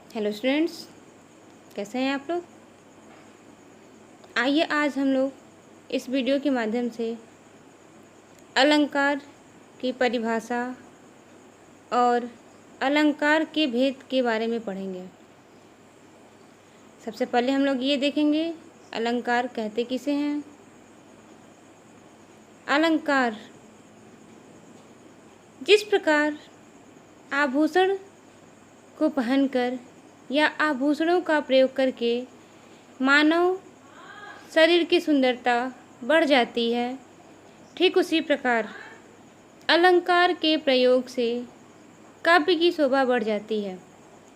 Hello students, कैसे हैं आप लोग। आइए आज हम लोग इस वीडियो के माध्यम से अलंकार की परिभाषा और अलंकार के भेद के बारे में पढ़ेंगे। सबसे पहले हम लोग ये देखेंगे अलंकार कहते किसे हैं। अलंकार जिस प्रकार आभूषण को पहनकर या आभूषणों का प्रयोग करके मानव शरीर की सुंदरता बढ़ जाती है, ठीक उसी प्रकार अलंकार के प्रयोग से काव्य की शोभा बढ़ जाती है।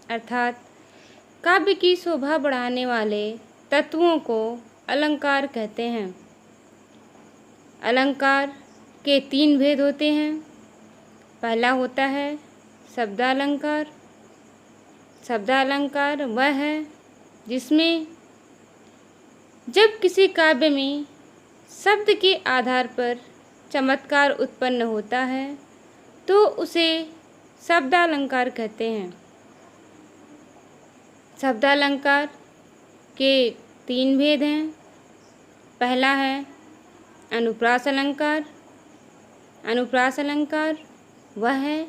अर्थात काव्य की शोभा बढ़ाने वाले तत्वों को अलंकार कहते हैं। अलंकार के 3 भेद होते हैं। पहला होता है शब्दालंकार। शब्दालंकार वह है जिसमें जब किसी काव्य में शब्द के आधार पर चमत्कार उत्पन्न होता है तो उसे शब्दालंकार कहते हैं। शब्दालंकार के 3 भेद हैं। पहला है अनुप्रास अलंकार। अनुप्रास अलंकार वह है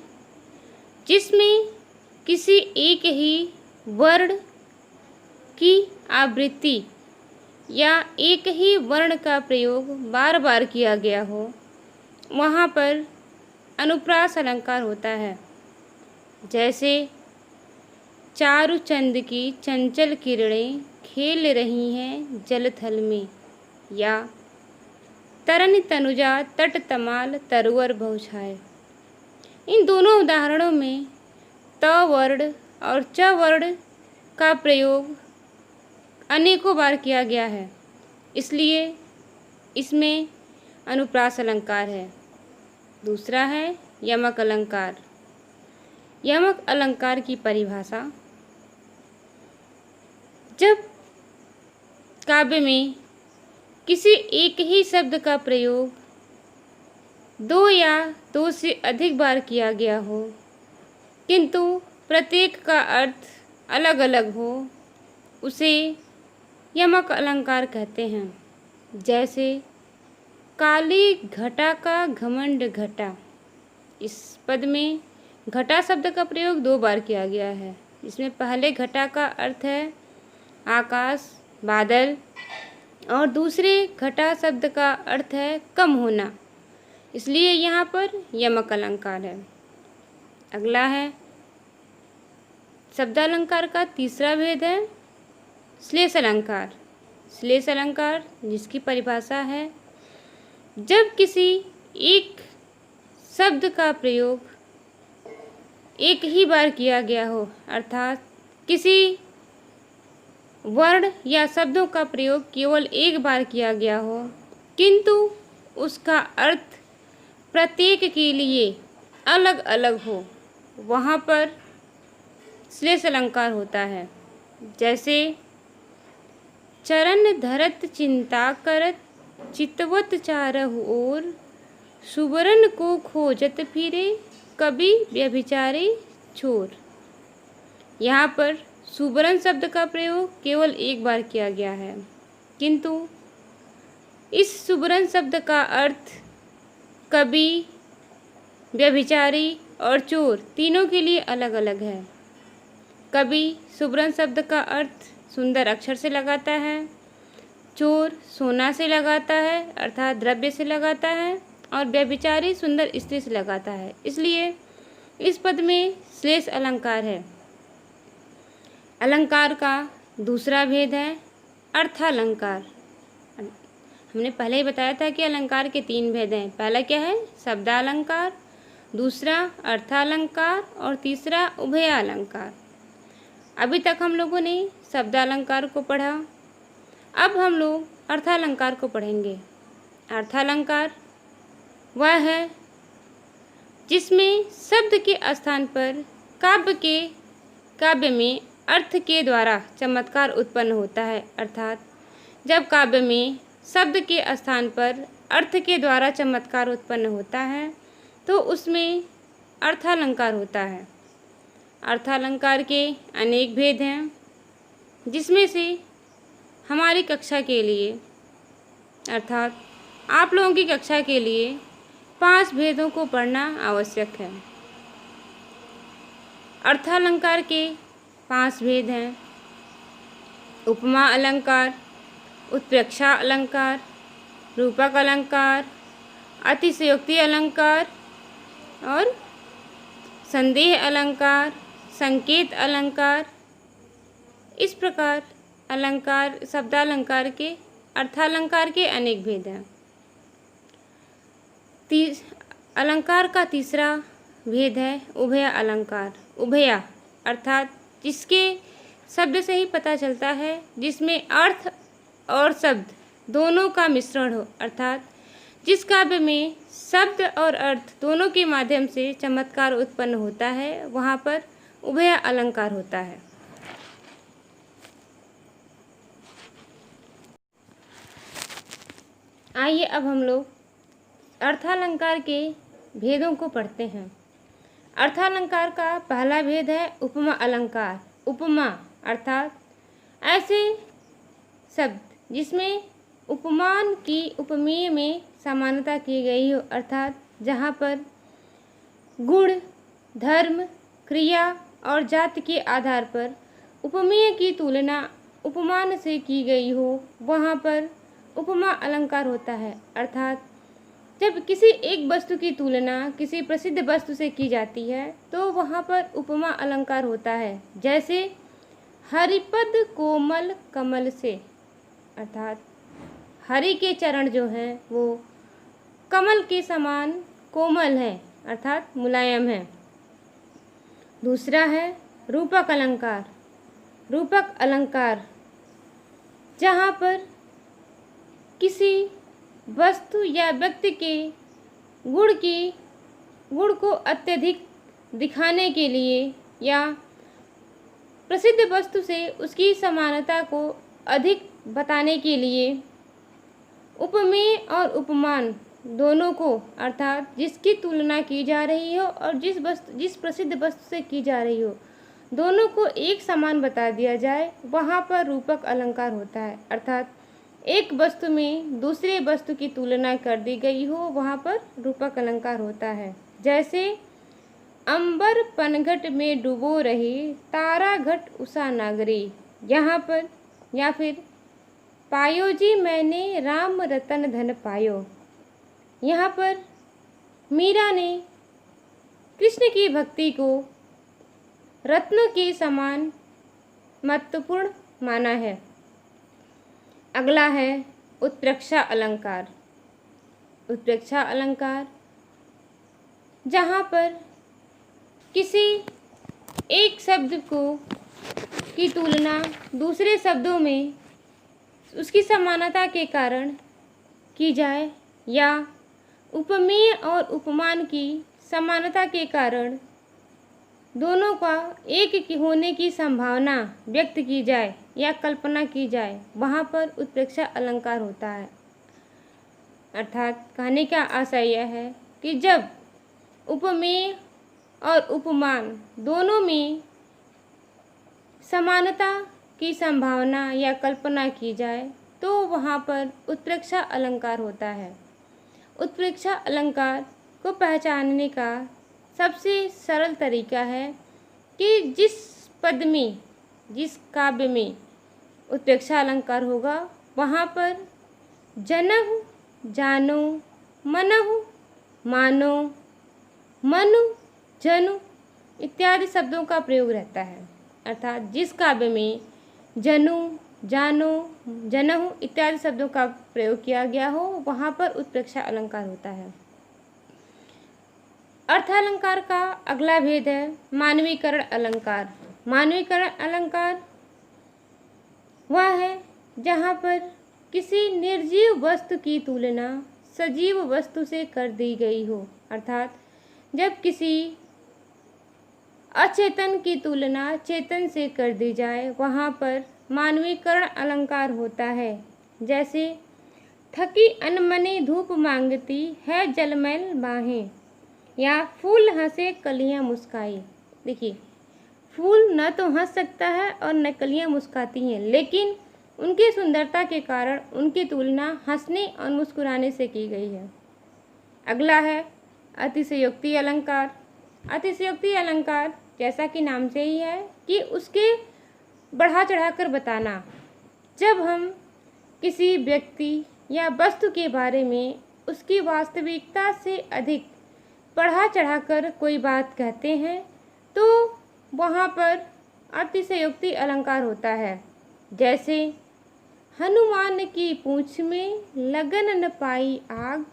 जिसमें किसी एक ही वर्ण की आवृत्ति या एक ही वर्ण का प्रयोग बार बार किया गया हो, वहाँ पर अनुप्रास अलंकार होता है। जैसे चारुचंद की चंचल किरणें खेल रही हैं जलथल में, या तरन तनुजा तट तमाल तरुवर बहुछाए। इन दोनों उदाहरणों में त वर्ण और च वर्ण का प्रयोग अनेकों बार किया गया है, इसलिए इसमें अनुप्रास अलंकार है। दूसरा है यमक अलंकार। यमक अलंकार की परिभाषा जब काव्य में किसी एक ही शब्द का प्रयोग 2 या 2 से अधिक बार किया गया हो, किंतु प्रत्येक का अर्थ अलग अलग हो, उसे यमक अलंकार कहते हैं। जैसे काली घटा का घमंड घटा, इस पद में घटा शब्द का प्रयोग 2 बार किया गया है। इसमें पहले घटा का अर्थ है आकाश, बादल, और दूसरे घटा शब्द का अर्थ है कम होना, इसलिए यहाँ पर यमक अलंकार है। अगला है शब्दालंकार का तीसरा भेद है श्लेष अलंकार। श्लेष अलंकार जिसकी परिभाषा है जब किसी एक शब्द का प्रयोग एक ही बार किया गया हो, अर्थात किसी वर्ण या शब्दों का प्रयोग केवल एक बार किया गया हो, किंतु उसका अर्थ प्रत्येक के लिए अलग अलग हो, वहाँ पर श्लेष अलंकार होता है। जैसे चरण धरत चिंता करत चितवत चारहु ओर, सुवर्ण को खोजत फिरे कभी व्यभिचारी छोर। यहाँ पर सुवर्ण शब्द का प्रयोग केवल एक बार किया गया है, किंतु इस सुवर्ण शब्द का अर्थ कवि, व्यभिचारी और चोर तीनों के लिए अलग अलग है। कवि सुवर्ण शब्द का अर्थ सुंदर अक्षर से लगाता है, चोर सोना से लगाता है अर्थात द्रव्य से लगाता है, और व्यभिचारी सुंदर स्त्री से लगाता है, इसलिए इस पद में श्लेष अलंकार है। अलंकार का दूसरा भेद है अर्थालंकार। हमने पहले ही बताया था कि अलंकार के 3 भेद हैं। पहला क्या है शब्दालंकार, दूसरा अर्थालंकार और तीसरा उभयालंकार। अभी तक हम लोगों ने शब्दालंकार को पढ़ा, अब हम लोग अर्थालंकार को पढ़ेंगे। अर्थालंकार वह है जिसमें शब्द के स्थान पर काव्य में अर्थ के द्वारा चमत्कार उत्पन्न होता है। अर्थात जब काव्य में शब्द के स्थान पर अर्थ के द्वारा चमत्कार उत्पन्न होता है तो उसमें अर्थालंकार होता है। अर्थालंकार के अनेक भेद हैं, जिसमें से हमारी कक्षा के लिए अर्थात आप लोगों की कक्षा के लिए 5 भेदों को पढ़ना आवश्यक है। अर्थालंकार के 5 भेद हैं: उपमा अलंकार, उत्प्रेक्षा अलंकार, रूपक अलंकार, अतिशयोक्ति अलंकार और संदेह अलंकार, संकेत अलंकार। इस प्रकार अलंकार शब्दालंकार के अर्थालंकार के अनेक भेद हैं। अलंकार का तीसरा भेद है उभय अलंकार। उभया अर्थात जिसके शब्द से ही पता चलता है, जिसमें अर्थ और शब्द दोनों का मिश्रण हो, अर्थात जिस काव्य में शब्द और अर्थ दोनों के माध्यम से चमत्कार उत्पन्न होता है, वहाँ पर उभय अलंकार होता है। आइए अब हम लोग अर्थालंकार के भेदों को पढ़ते हैं। अर्थालंकार का पहला भेद है उपमा अलंकार। उपमा अर्थात ऐसे शब्द जिसमें उपमान की उपमेय में समानता की गई हो, अर्थात जहाँ पर गुण, धर्म, क्रिया और जाति के आधार पर उपमेय की तुलना उपमान से की गई हो, वहाँ पर उपमा अलंकार होता है। अर्थात जब किसी एक वस्तु की तुलना किसी प्रसिद्ध वस्तु से की जाती है तो वहाँ पर उपमा अलंकार होता है। जैसे हरिपद कोमल कमल से, अर्थात हरि के चरण जो हैं वो कमल के समान कोमल हैं, अर्थात मुलायम हैं। दूसरा है रूपक अलंकार। रूपक अलंकार जहाँ पर किसी वस्तु या व्यक्ति के गुण को अत्यधिक दिखाने के लिए या प्रसिद्ध वस्तु से उसकी समानता को अधिक बताने के लिए उपमेय और उपमान दोनों को, अर्थात जिसकी तुलना की जा रही हो और जिस प्रसिद्ध वस्तु से की जा रही हो, दोनों को एक समान बता दिया जाए, वहाँ पर रूपक अलंकार होता है। अर्थात एक वस्तु में दूसरे वस्तु की तुलना कर दी गई हो, वहाँ पर रूपक अलंकार होता है। जैसे अंबर पनघट में डूबो रही, तारा घट उषा नागरी, यहाँ पर, या फिर पायो जी मैंने राम रतन धन पायो, यहाँ पर मीरा ने कृष्ण की भक्ति को रत्नों के समान महत्वपूर्ण माना है। अगला है उत्प्रेक्षा अलंकार। उत्प्रेक्षा अलंकार जहाँ पर किसी एक शब्द की तुलना दूसरे शब्दों में उसकी समानता के कारण की जाए या उपमेय और उपमान की समानता के कारण दोनों का एक होने की संभावना व्यक्त की जाए या कल्पना की जाए, वहाँ पर उत्प्रेक्षा अलंकार होता है। अर्थात कहने का आशय यह है कि जब उपमेय और उपमान दोनों में समानता की संभावना या कल्पना की जाए तो वहाँ पर उत्प्रेक्षा अलंकार होता है। उत्प्रेक्षा अलंकार को पहचानने का सबसे सरल तरीका है कि जिस पद में, जिस काव्य में उत्प्रेक्षा अलंकार होगा, वहाँ पर जनहु, जानो, मनहु, मानो, मनु, जनु इत्यादि शब्दों का प्रयोग रहता है। अर्थात जिस काव्य में जनु, जानो, जनहु इत्यादि शब्दों का प्रयोग किया गया हो, वहाँ पर उत्प्रेक्षा अलंकार होता है। अर्थालंकार का अगला भेद है मानवीकरण अलंकार। मानवीकरण अलंकार वह है जहाँ पर किसी निर्जीव वस्तु की तुलना सजीव वस्तु से कर दी गई हो। अर्थात जब किसी अचेतन की तुलना चेतन से कर दी जाए, वहाँ पर मानवीकरण अलंकार होता है। जैसे थकी अनमनी धूप मांगती है जलमैल बाहें, या फूल हंसे कलियां मुस्काई। देखिए, फूल न तो हंस सकता है और न कलियाँ मुस्कुराती हैं, लेकिन उनकी सुंदरता के कारण उनकी तुलना हंसने और मुस्कुराने से की गई है। अगला है अतिशयोक्ति अलंकार। अतिशयोक्ति अलंकार जैसा कि नाम से ही है कि उसके बढ़ा चढ़ाकर बताना। जब हम किसी व्यक्ति या वस्तु के बारे में उसकी वास्तविकता से अधिक बढ़ा चढ़ाकर कोई बात कहते हैं तो वहाँ पर अतिशयोक्ति अलंकार होता है। जैसे हनुमान की पूँछ में लगन न पाई आग,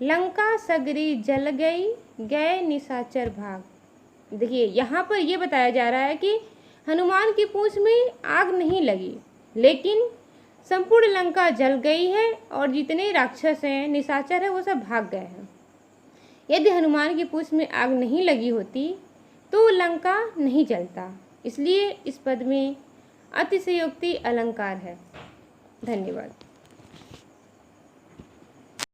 लंका सगरी जल गई, गए निशाचर भाग। देखिए यहाँ पर ये बताया जा रहा है कि हनुमान की पूँछ में आग नहीं लगी, लेकिन संपूर्ण लंका जल गई है और जितने राक्षस हैं, निशाचर हैं, वो सब भाग गए हैं। यदि हनुमान की पूँछ में आग नहीं लगी होती तो लंका नहीं जलता। इसलिए इस पद में अतिशयोक्ति अलंकार है। धन्यवाद।